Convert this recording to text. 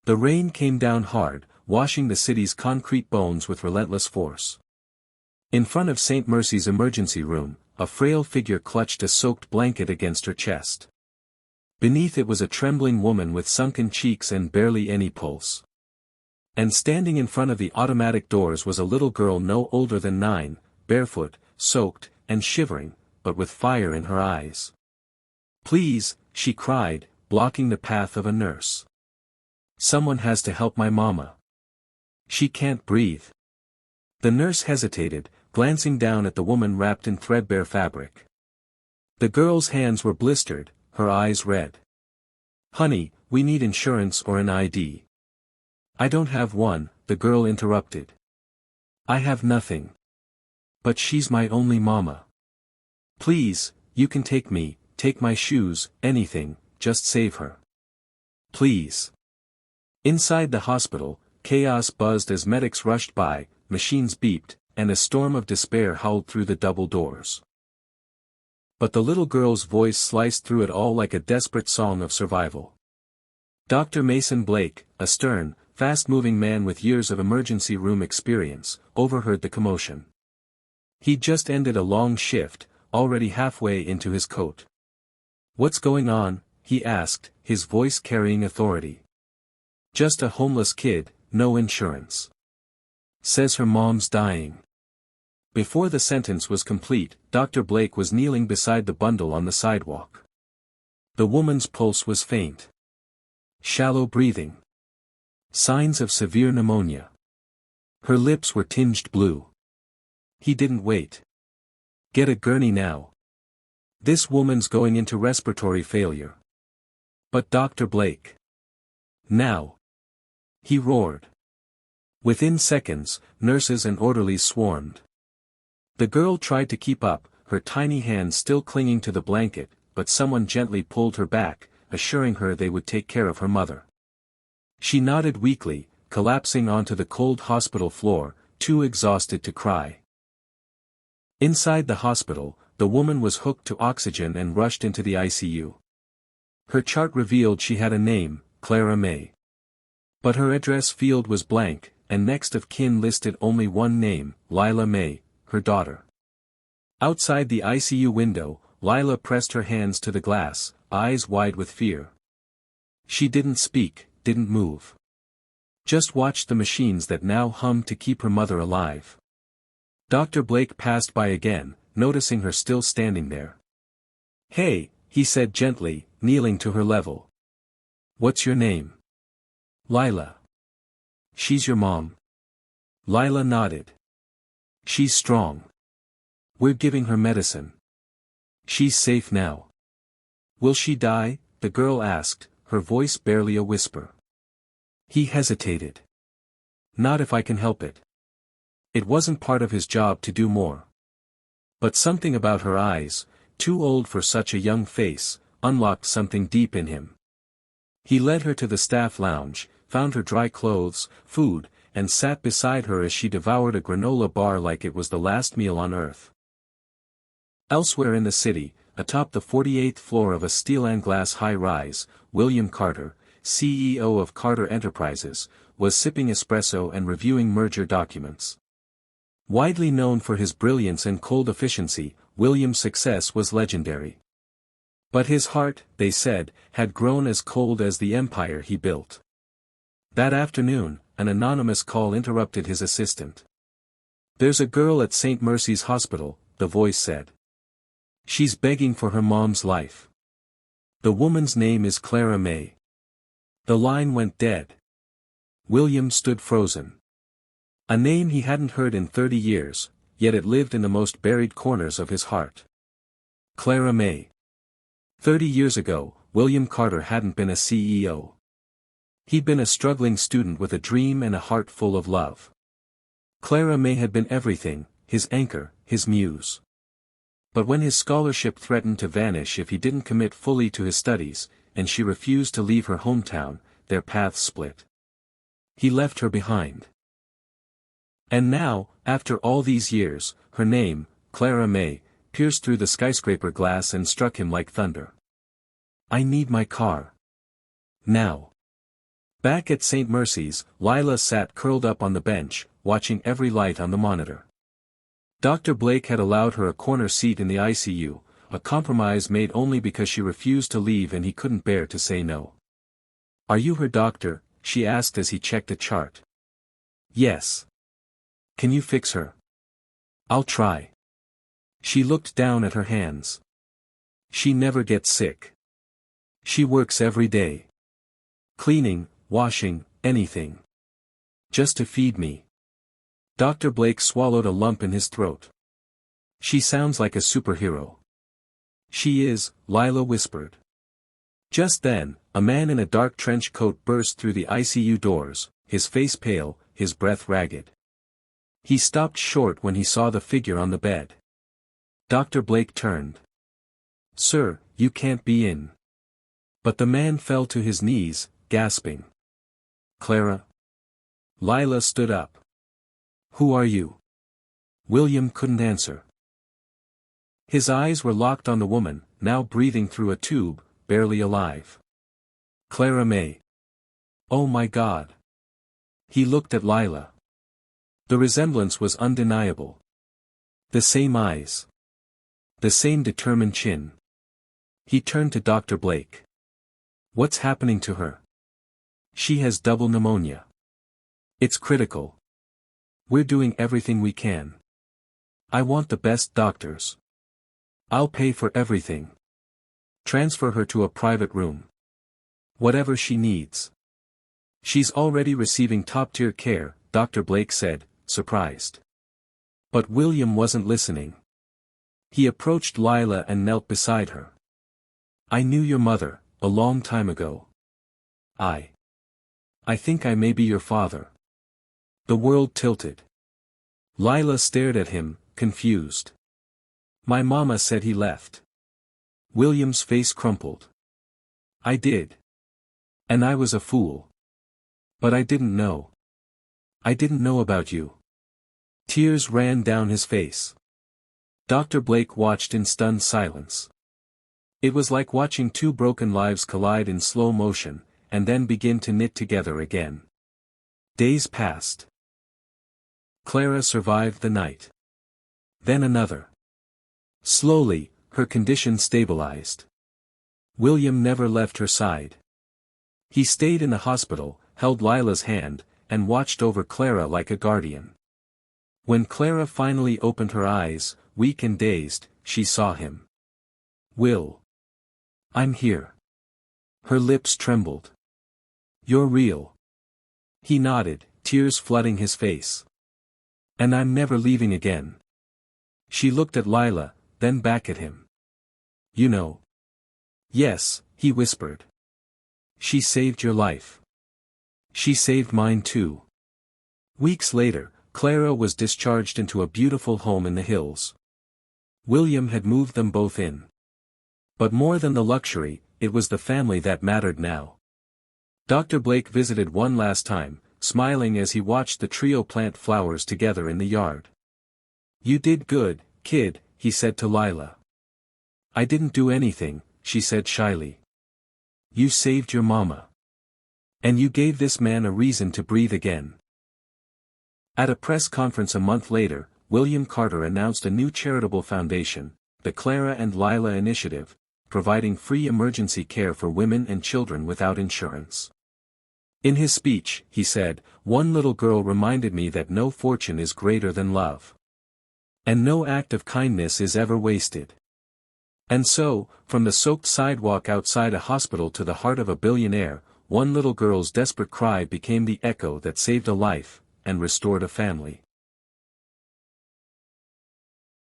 The rain came down hard, washing the city's concrete bones with relentless force. In front of St. Mercy's emergency room, a frail figure clutched a soaked blanket against her chest. Beneath it was a trembling woman with sunken cheeks and barely any pulse. And standing in front of the automatic doors was a little girl no older than 9, barefoot, soaked, and shivering, but with fire in her eyes. "Please," she cried, blocking the path of a nurse. "Someone has to help my mama. She can't breathe." The nurse hesitated, glancing down at the woman wrapped in threadbare fabric. The girl's hands were blistered, her eyes red. "Honey, we need insurance or an ID." "I don't have one," the girl interrupted. "I have nothing. But she's my only mama. Please, you can take me, take my shoes, anything, just save her. Please." Inside the hospital, chaos buzzed as medics rushed by, machines beeped, and a storm of despair howled through the double doors. But the little girl's voice sliced through it all like a desperate song of survival. Dr. Mason Blake, a stern, fast-moving man with years of emergency room experience, overheard the commotion. He'd just ended a long shift, already halfway into his coat. "What's going on?" he asked, his voice carrying authority. "Just a homeless kid, no insurance. Says her mom's dying." Before the sentence was complete, Dr. Blake was kneeling beside the bundle on the sidewalk. The woman's pulse was faint. Shallow breathing. Signs of severe pneumonia. Her lips were tinged blue. He didn't wait. "Get a gurney now. This woman's going into respiratory failure." "But Dr. Blake. Now!" he roared. Within seconds, nurses and orderlies swarmed. The girl tried to keep up, her tiny hands still clinging to the blanket, but someone gently pulled her back, assuring her they would take care of her mother. She nodded weakly, collapsing onto the cold hospital floor, too exhausted to cry. Inside the hospital, the woman was hooked to oxygen and rushed into the ICU. Her chart revealed she had a name, Clara May. But her address field was blank, and next of kin listed only one name, Lila May, her daughter. Outside the ICU window, Lila pressed her hands to the glass, eyes wide with fear. She didn't speak, didn't move. Just watched the machines that now hummed to keep her mother alive. Dr. Blake passed by again, noticing her still standing there. "Hey," he said gently, kneeling to her level. "What's your name?" "Lila." "She's your mom?" Lila nodded. "She's strong. We're giving her medicine. She's safe now." "Will she die?" the girl asked, her voice barely a whisper. He hesitated. "Not if I can help it." It wasn't part of his job to do more. But something about her eyes, too old for such a young face, unlocked something deep in him. He led her to the staff lounge, found her dry clothes, food, and sat beside her as she devoured a granola bar like it was the last meal on earth. Elsewhere in the city, atop the 48th floor of a steel and glass high-rise, William Carter, CEO of Carter Enterprises, was sipping espresso and reviewing merger documents. Widely known for his brilliance and cold efficiency, William's success was legendary. But his heart, they said, had grown as cold as the empire he built. That afternoon, an anonymous call interrupted his assistant. "There's a girl at St. Mercy's Hospital," the voice said. "She's begging for her mom's life. The woman's name is Clara May." The line went dead. William stood frozen. A name he hadn't heard in 30 years, yet it lived in the most buried corners of his heart. Clara May. 30 years ago, William Carter hadn't been a CEO. He'd been a struggling student with a dream and a heart full of love. Clara May had been everything, his anchor, his muse. But when his scholarship threatened to vanish if he didn't commit fully to his studies, and she refused to leave her hometown, their paths split. He left her behind. And now, after all these years, her name, Clara May, pierced through the skyscraper glass and struck him like thunder. "I need my car. Now." Back at St. Mercy's, Lila sat curled up on the bench, watching every light on the monitor. Dr. Blake had allowed her a corner seat in the ICU, a compromise made only because she refused to leave and he couldn't bear to say no. "Are you her doctor?" she asked as he checked a chart. "Yes." "Can you fix her?" "I'll try." She looked down at her hands. "She never gets sick. She works every day. Cleaning, washing, anything. Just to feed me." Dr. Blake swallowed a lump in his throat. "She sounds like a superhero." "She is," Lila whispered. Just then, a man in a dark trench coat burst through the ICU doors, his face pale, his breath ragged. He stopped short when he saw the figure on the bed. Dr. Blake turned. "Sir, you can't be in." But the man fell to his knees, gasping. "Clara?" Lila stood up. "Who are you?" William couldn't answer. His eyes were locked on the woman, now breathing through a tube, barely alive. "Clara May." "Oh my God." He looked at Lila. The resemblance was undeniable. The same eyes. The same determined chin. He turned to Dr. Blake. "What's happening to her?" "She has double pneumonia. It's critical. We're doing everything we can. I want the best doctors. I'll pay for everything. Transfer her to a private room. Whatever she needs." "She's already receiving top-tier care," Dr. Blake said, surprised. But William wasn't listening. He approached Lila and knelt beside her. "I knew your mother, a long time ago. I think I may be your father." The world tilted. Lila stared at him, confused. "My mama said he left." William's face crumpled. "I did. And I was a fool. But I didn't know. I didn't know about you." Tears ran down his face. Dr. Blake watched in stunned silence. It was like watching two broken lives collide in slow motion, and then begin to knit together again. Days passed. Clara survived the night. Then another. Slowly, her condition stabilized. William never left her side. He stayed in the hospital, held Lila's hand, and watched over Clara like a guardian. When Clara finally opened her eyes, weak and dazed, she saw him. "Will. I'm here." Her lips trembled. "You're real." He nodded, tears flooding his face. "And I'm never leaving again." She looked at Lila, then back at him. "You know." "Yes," he whispered. "She saved your life. She saved mine too." Weeks later, Clara was discharged into a beautiful home in the hills. William had moved them both in. But more than the luxury, it was the family that mattered now. Dr. Blake visited one last time, smiling as he watched the trio plant flowers together in the yard. "You did good, kid," he said to Lila. "I didn't do anything," she said shyly. "You saved your mama. And you gave this man a reason to breathe again." At a press conference a month later, William Carter announced a new charitable foundation, the Clara and Lila Initiative, providing free emergency care for women and children without insurance. In his speech, he said, "One little girl reminded me that no fortune is greater than love. And no act of kindness is ever wasted." And so, from the soaked sidewalk outside a hospital to the heart of a billionaire, one little girl's desperate cry became the echo that saved a life, and restored a family.